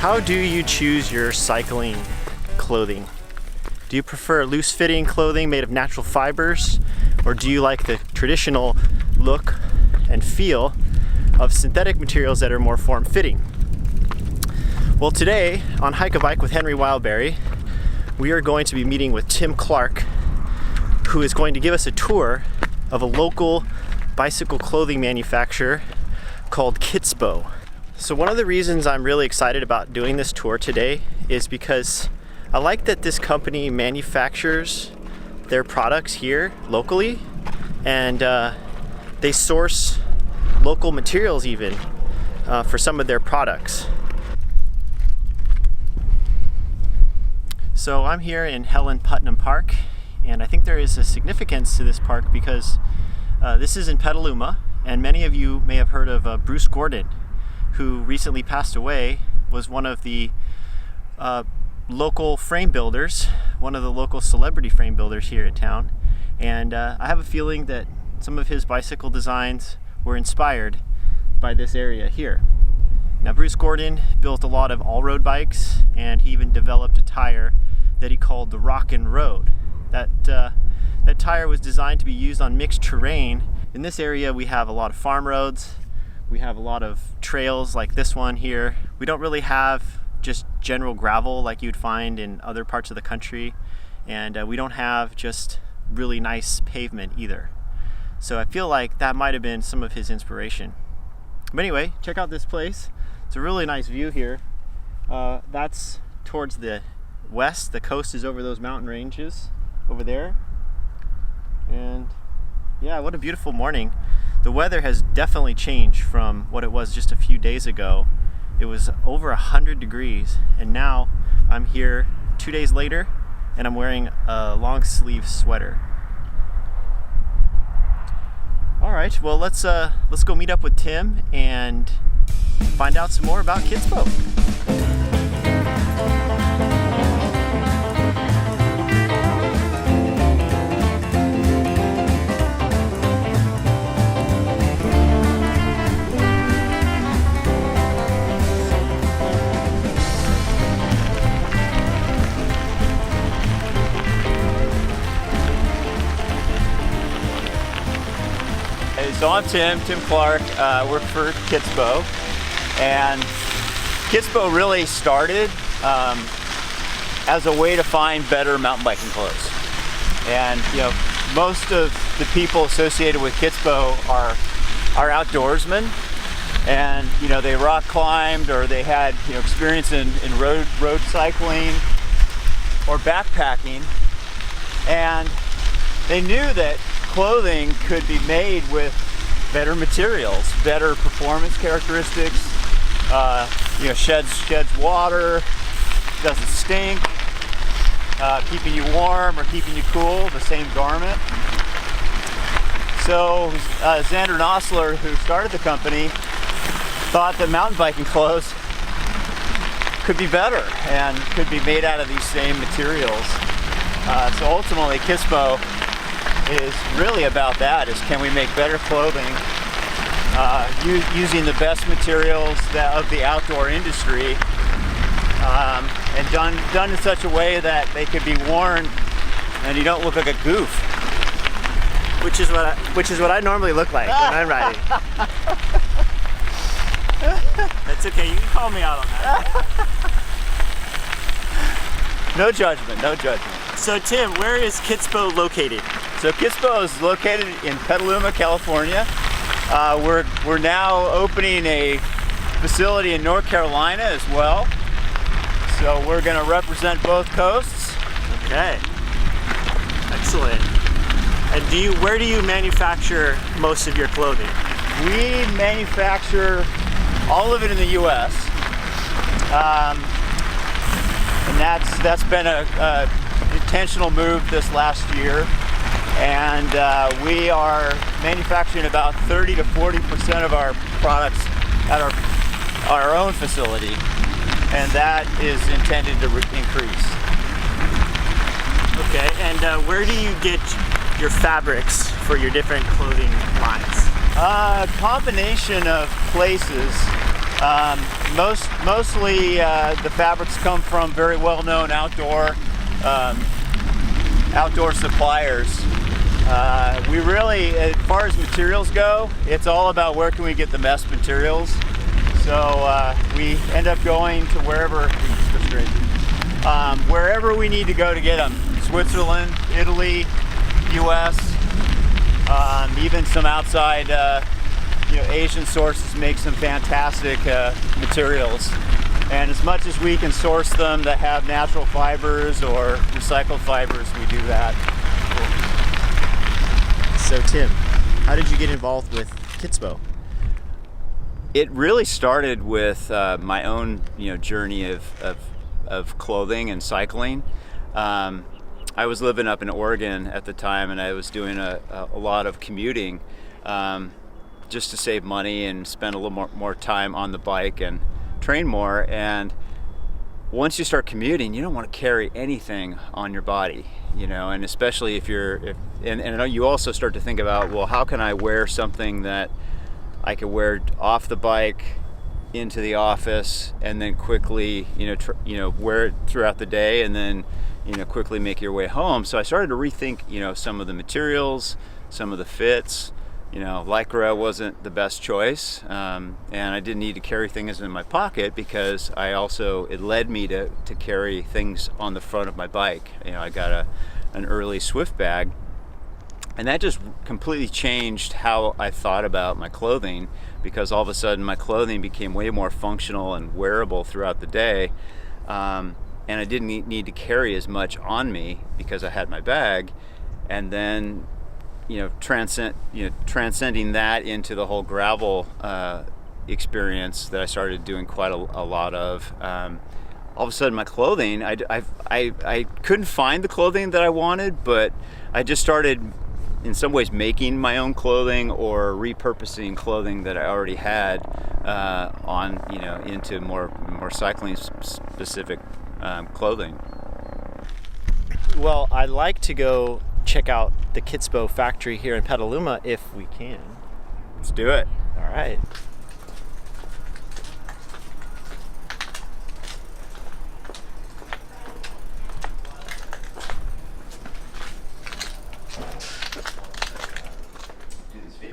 How do you choose your cycling clothing? Do you prefer loose-fitting clothing made of natural fibers, or do you like the traditional look and feel of synthetic materials that are more form-fitting? Well, today on Hike a Bike with Henry Wildberry, we are going to be meeting with Tim Clark, who is going to give us a tour of a local bicycle clothing manufacturer called Kitsbow. So one of the reasons I'm really excited about doing this tour today is because I like that this company manufactures their products here locally, and they source local materials even for some of their products. So I'm here in Helen Putnam Park, and I think there is a significance to this park because this is in Petaluma, and many of you may have heard of Bruce Gordon, who recently passed away, was one of the local frame builders, one of the local celebrity frame builders here in town. And I have a feeling that some of his bicycle designs were inspired by this area here. Now, Bruce Gordon built a lot of all-road bikes, and he even developed a tire that he called the Rock and Road. That tire was designed to be used on mixed terrain. In this area we have a lot of farm roads, we have a lot of trails like this one here. We don't really have just general gravel like you'd find in other parts of the country, and we don't have just really nice pavement either. So I feel like that might have been some of his inspiration. But anyway, check out this place. It's a really nice view here. That's towards the west. The coast is over those mountain ranges over there. And yeah, what a beautiful morning. The weather has definitely changed from what it was just a few days ago. It was over 100 degrees, and now I'm here 2 days later and I'm wearing a long sleeve sweater. All right, well, let's go meet up with Tim and find out some more about Kitsbow. So I'm Tim Clark, work for Kitsbow, and Kitsbow really started as a way to find better mountain biking clothes. And most of the people associated with Kitsbow are outdoorsmen, and they rock climbed, or they had experience in road cycling or backpacking, and they knew that clothing could be made with better materials, better performance characteristics, sheds water, doesn't stink, keeping you warm or keeping you cool, the same garment. So Xander Nosler, who started the company, thought that mountain biking clothes could be better and could be made out of these same materials. So ultimately Kitsbow is really about that, is can we make better clothing using the best materials of the outdoor industry, and done in such a way that they could be worn and you don't look like a goof. Which is what I normally look like when I'm riding. That's okay, you can call me out on that. No judgment, no judgment. So Tim, where is Kitsbow located? So Kitsbow is located in Petaluma, California. We're now opening a facility in North Carolina as well. So we're going to represent both coasts. Okay, excellent. And where do you manufacture most of your clothing? We manufacture all of it in the U.S. And that's been a intentional move this last year. And we are manufacturing about 30 to 40% of our products at our own facility, and that is intended to increase. Okay, and where do you get your fabrics for your different clothing lines? A combination of places. Mostly the fabrics come from very well-known outdoor suppliers. We really, as far as materials go, it's all about where can we get the best materials. So we end up going to wherever we need to go to get them. Switzerland, Italy, U.S., even some outside Asian sources make some fantastic materials. And as much as we can source them that have natural fibers or recycled fibers, we do that. So Tim, how did you get involved with Kitsbow? It really started with my own journey of clothing and cycling. I was living up in Oregon at the time, and I was doing a lot of commuting just to save money and spend a little more time on the bike and train more. And once you start commuting, you don't want to carry anything on your body, and especially if you also start to think about, well, how can I wear something that I could wear off the bike into the office and then quickly wear it throughout the day and then quickly make your way home. So I started to rethink some of the materials, some of the fits. Lycra wasn't the best choice, and I didn't need to carry things in my pocket because it led me to carry things on the front of my bike. I got an early Swift bag, and that just completely changed how I thought about my clothing, because all of a sudden my clothing became way more functional and wearable throughout the day, and I didn't need to carry as much on me because I had my bag. And then transcending that into the whole gravel experience that I started doing quite a lot of. All of a sudden, my clothing, I couldn't find the clothing that I wanted, but I just started, in some ways, making my own clothing or repurposing clothing that I already had into more cycling specific clothing. Well, I'd like to go check out the Kitsbow factory here in Petaluma if we can. Let's do it. All right.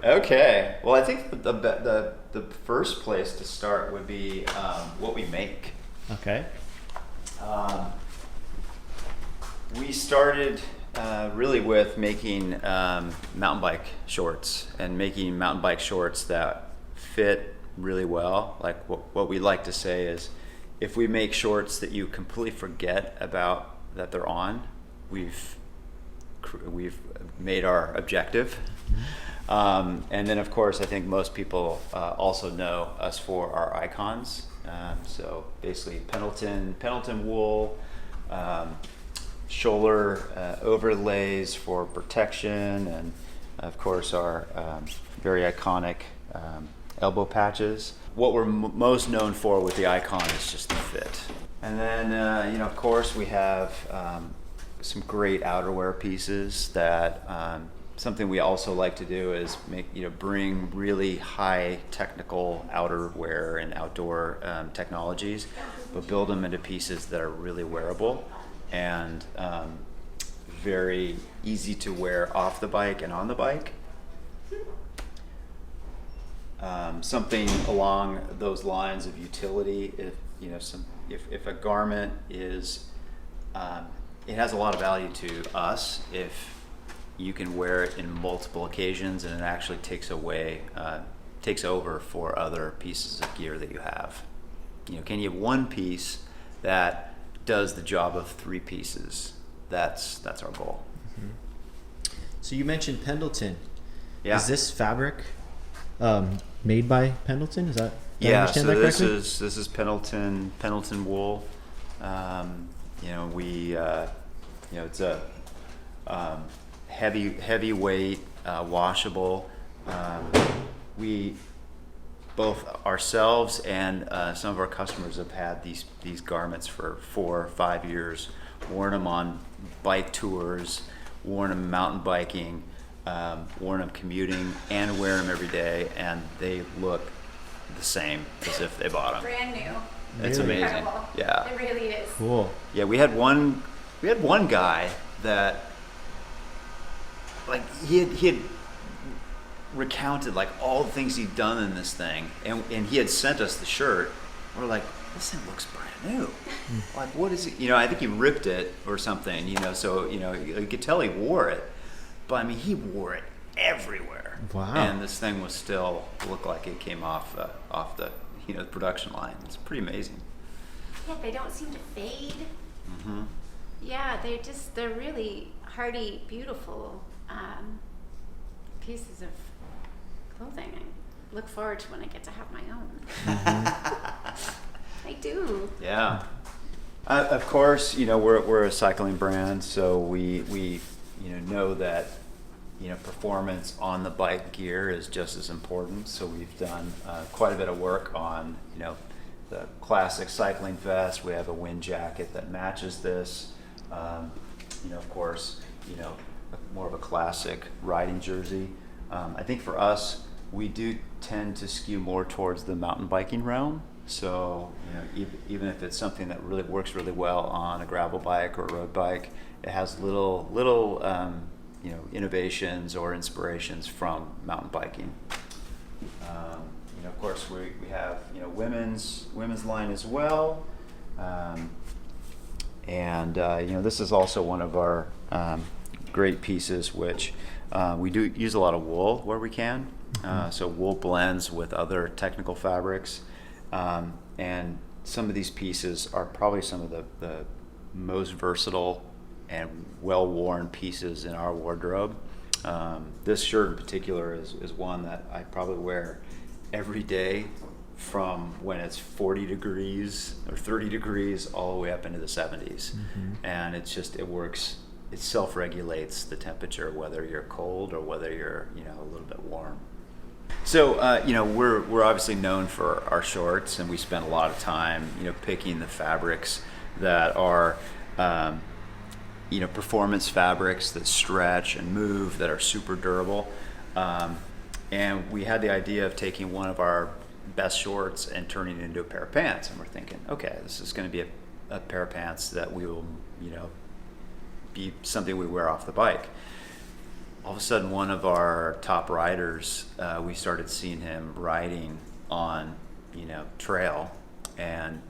Okay. Well, I think the first place to start would be what we make. Okay. We started really with making mountain bike shorts, and making mountain bike shorts that fit really well. Like what we like to say is, if we make shorts that you completely forget about that they're on, we've made our objective. Mm-hmm. And then of course, I think most people also know us for our icons. So basically Pendleton wool, shoulder overlays for protection, and of course our very iconic elbow patches. What we're most known for with the icon is just the fit. And then of course we have some great outerwear pieces that something we also like to do is bring really high technical outerwear and outdoor technologies, but build them into pieces that are really wearable and very easy to wear off the bike and on the bike. Something along those lines of utility. If a garment is, it has a lot of value to us if you can wear it in multiple occasions, and it actually takes over for other pieces of gear that you have. Can you have one piece that does the job of three pieces? That's our goal. Mm-hmm. So you mentioned Pendleton. Yeah. Is this fabric made by Pendleton? Is that? Yeah. So this is Pendleton wool. It's a heavyweight, washable. We both ourselves and some of our customers have had these garments for 4 or 5 years, worn them on bike tours, worn them mountain biking, worn them commuting, and wear them every day, and they look the same as if they bought them. Brand new. It's Really? amazing. Incredible. Yeah. It really is. Cool. Yeah, we had one guy that, like, he had recounted like all the things he'd done in this thing, and he had sent us the shirt. We're like, this thing looks brand new. Like, what is it? I think he ripped it or something, so you could tell he wore it, but I mean, he wore it everywhere. Wow. And this thing was still looked like it came off the the production line. It's pretty amazing. Yeah, they don't seem to fade. Mm-hmm. Yeah, they're really hardy, beautiful pieces of clothing. I look forward to when I get to have my own. I do. Yeah. Of course, we're a cycling brand, so we know that performance on the bike gear is just as important. So we've done quite a bit of work on the classic cycling vest. We have a wind jacket that matches this. Of course, more of a classic riding jersey. I think for us, we do tend to skew more towards the mountain biking realm. So, even if it's something that really works really well on a gravel bike or a road bike, it has little innovations or inspirations from mountain biking. Of course, we have women's line as well, and this is also one of our great pieces, which we do use a lot of wool where we can. So wool blends with other technical fabrics, and some of these pieces are probably some of the most versatile and well-worn pieces in our wardrobe. This shirt in particular is one that I probably wear every day, from when it's 40 degrees or 30 degrees all the way up into the 70s. And it works. It self-regulates the temperature, whether you're cold or whether you're a little bit warm. So we're obviously known for our shorts, and we spend a lot of time picking the fabrics that are performance fabrics that stretch and move, that are super durable. And we had the idea of taking one of our best shorts and turning it into a pair of pants. And we're thinking, okay, this is going to be a pair of pants that we will, be something we wear off the bike. All of a sudden, one of our top riders, we started seeing him riding on, trail, and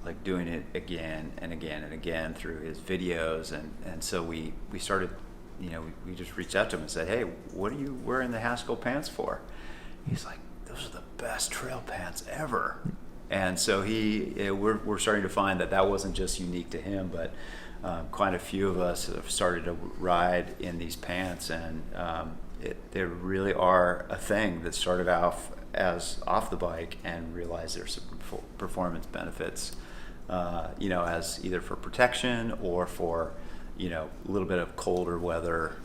like doing it again and again and again through his videos. And so we started, we just reached out to him and said, hey, what are you wearing the Haskell pants for? He's like, those are the best trail pants ever. And so we're starting to find that wasn't just unique to him, but quite a few of us have started to ride in these pants, and they really are a thing that started off as off the bike and realized there's some performance benefits, as either for protection or for, a little bit of colder weather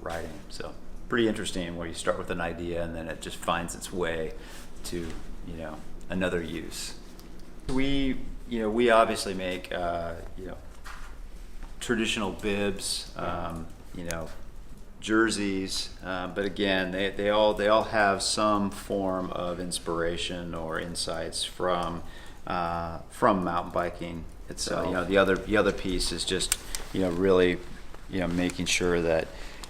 riding. So pretty interesting, where you start with an idea and then it just finds its way to, another use. We obviously make, traditional bibs, jerseys, but again, they all have some form of inspiration or insights from mountain biking itself. The other piece is just really making sure that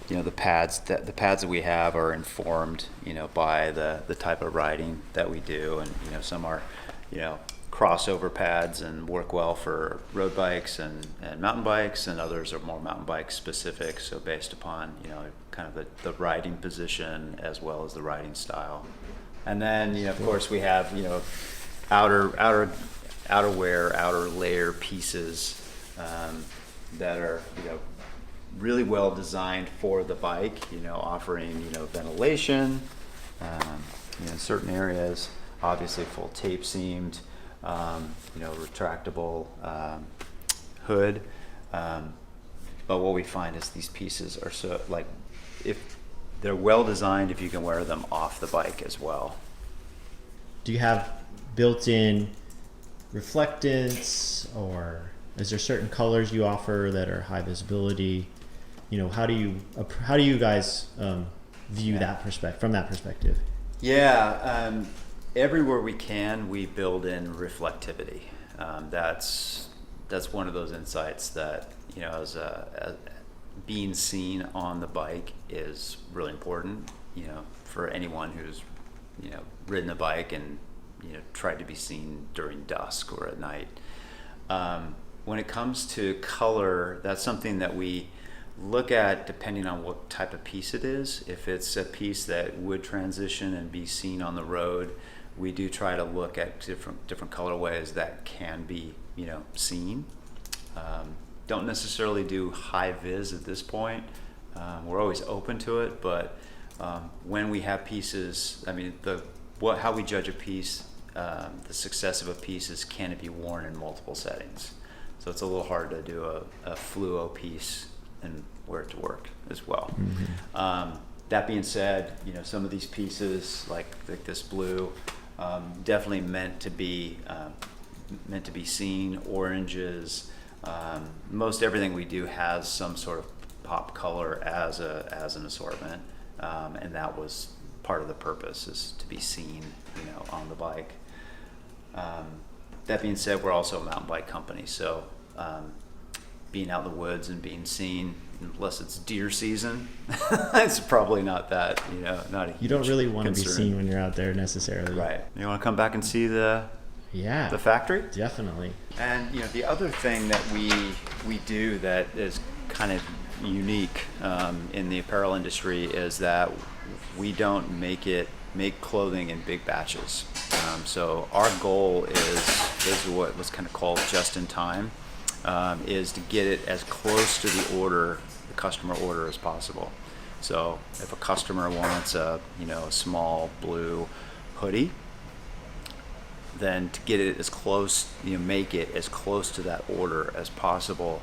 the pads that we have are informed by the type of riding that we do, and some are crossover pads and work well for road bikes and mountain bikes, and others are more mountain bike specific, so based upon kind of the riding position as well as the riding style. And then of course we have outerwear, outer layer pieces that are really well designed for the bike, offering ventilation in certain areas, obviously full tape seamed, retractable hood. But what we find is these pieces are so, if they're well designed, if you can wear them off the bike as well. Do you have built-in reflectance, or is there certain colors you offer that are high visibility? How do you guys view that from that perspective? Yeah, everywhere we can, we build in reflectivity. That's one of those insights that, you know, as being seen on the bike is really important, you know, for anyone who's, you know, ridden a bike and, you know, tried to be seen during dusk or at night. When it comes to color, that's something that we look at depending on what type of piece it is. If it's a piece that would transition and be seen on the road, we do try to look at different colorways that can be, you know, seen. Don't necessarily do high vis at this point. We're always open to it, but when we have pieces, I mean, how we judge a piece, the success of a piece is, can it be worn in multiple settings? So it's a little hard to do a fluo piece and wear it to work as well. Mm-hmm. That being said, you know, some of these pieces, like this blue, definitely meant to be seen. Oranges, most everything we do has some sort of pop color as an assortment, and that was part of the purpose, is to be seen, you know, on the bike. That being said, we're also a mountain bike company, so being out in the woods and being seen, unless it's deer season, it's probably not that, you know, not a huge You don't really want to be concern. seen when you're out there necessarily. Right. You want to come back and see the factory? Definitely. And, you know, the other thing that we do that is kind of unique in the apparel industry is that we don't make clothing in big batches. So our goal is what was kind of called just in time, is to get it as close to the customer order as possible. So if a customer wants a small blue hoodie, then to get it as close, make it as close to that order as possible.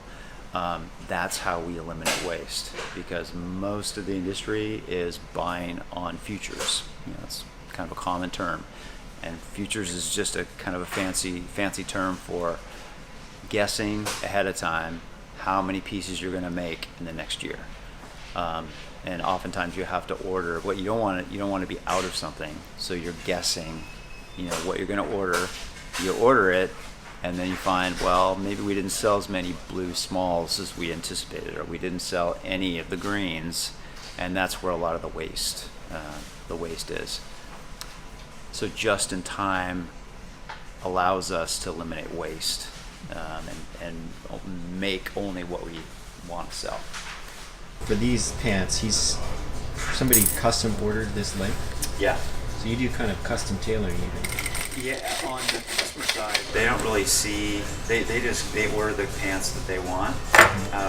That's how we eliminate waste, because most of the industry is buying on futures. It's kind of a common term, and futures is just a kind of a fancy term for guessing ahead of time how many pieces you're going to make in the next year. And oftentimes you have to order what you don't want to be out of something, so you're guessing what you're going to order. You order it, and then you find, well, maybe we didn't sell as many blue smalls as we anticipated, or we didn't sell any of the greens, and that's where a lot of the waste is. So just in time allows us to eliminate waste, and make only what we want to sell. For these pants, somebody custom ordered this length? Yeah. So you do kind of custom tailoring even? Yeah, on the customer side, they don't really see, they order the pants that they want.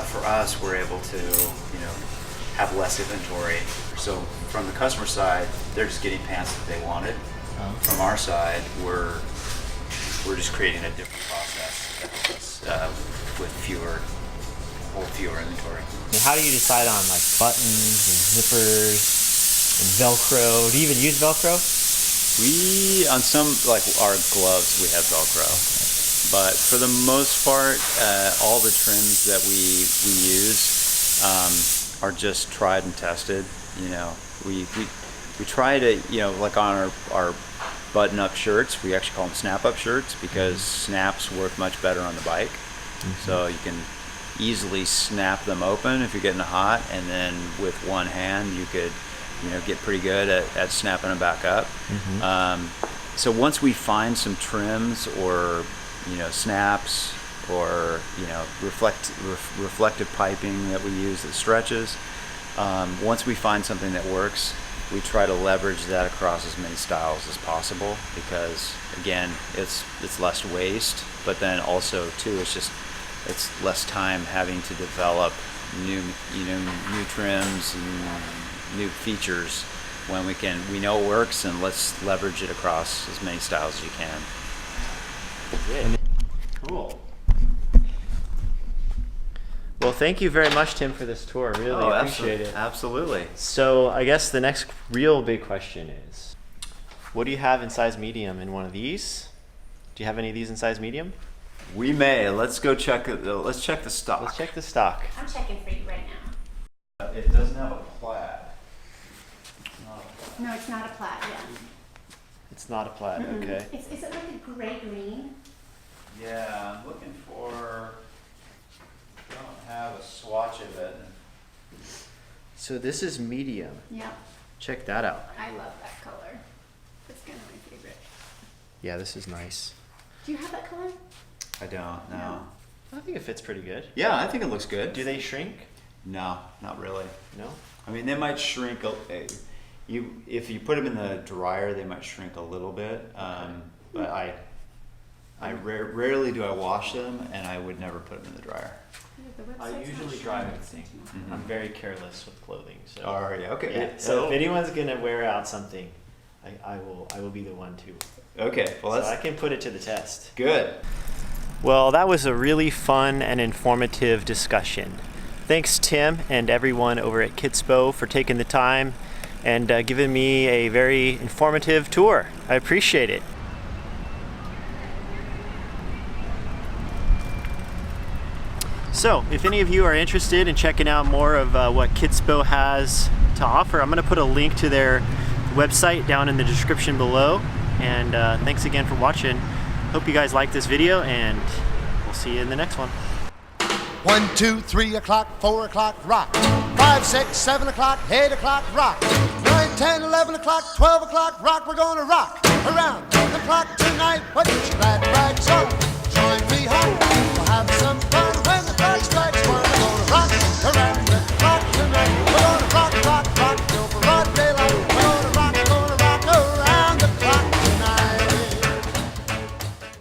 For us, we're able to, have less inventory. So from the customer side, they're just getting pants that they wanted. From our side, we're just creating a different process that helps us with fewer inventory. And how do you decide on like buttons and zippers and Velcro? Do you even use Velcro? We, on some, like our gloves, we have Velcro. Okay. But for the most part, all the trims that we use are just tried and tested. We try to, like on our button-up shirts, we actually call them snap-up shirts, because snaps work much better on the bike. So you can easily snap them open if you're getting hot, and then with one hand you could get pretty good at snapping them back up. So once we find some trims or snaps or reflective piping that we use that stretches, once we find something that works, we try to leverage that across as many styles as possible, because again, it's less waste, but then also too, it's less time having to develop new trims and new features when we know it works, and let's leverage it across as many styles as you can. Yeah. Cool. Well, thank you very much, Tim, for this tour. Really appreciate it. Absolutely. So I guess the next real big question is, what do you have in size medium in one of these? Do you have any of these in size medium? We may. Let's go check let's check the stock. Let's check the stock. I'm checking for you right now. It doesn't have a plaid. No, it's not a plaid, yeah. It's not a plaid, okay. Is it like a gray-green? Yeah, I'm looking for, don't have a swatch of it. So this is medium. Yeah, Check that out. I love that color. It's kind of my favorite. Yeah, this is nice. Do you have that color? I don't, no. I think it fits pretty good. Yeah, I think it looks good. Do they shrink? No, not really. No? I mean, they might shrink. If you put them in the dryer, they might shrink a little bit. But rarely do I wash them, and I would never put them in the dryer. I usually dry everything. Mm-hmm. I'm very careless with clothing. So. All right, okay. Yeah. So if anyone's gonna wear out something, I will be the one to. Okay, well so I can put it to the test. Good. Well, that was a really fun and informative discussion. Thanks, Tim, and everyone over at Kitsbow for taking the time and giving me a very informative tour. I appreciate it. So, if any of you are interested in checking out more of what Kitsbow has to offer, I'm going to put a link to their website down in the description below. And thanks again for watching. Hope you guys like this video, and we'll see you in the next one. 1, 2, 3 o'clock, 4 o'clock, rock. 5, 6, 7 o'clock, 8 o'clock, rock. 9, 10, 11 o'clock, 12 o'clock, rock. We're gonna rock around the clock tonight. What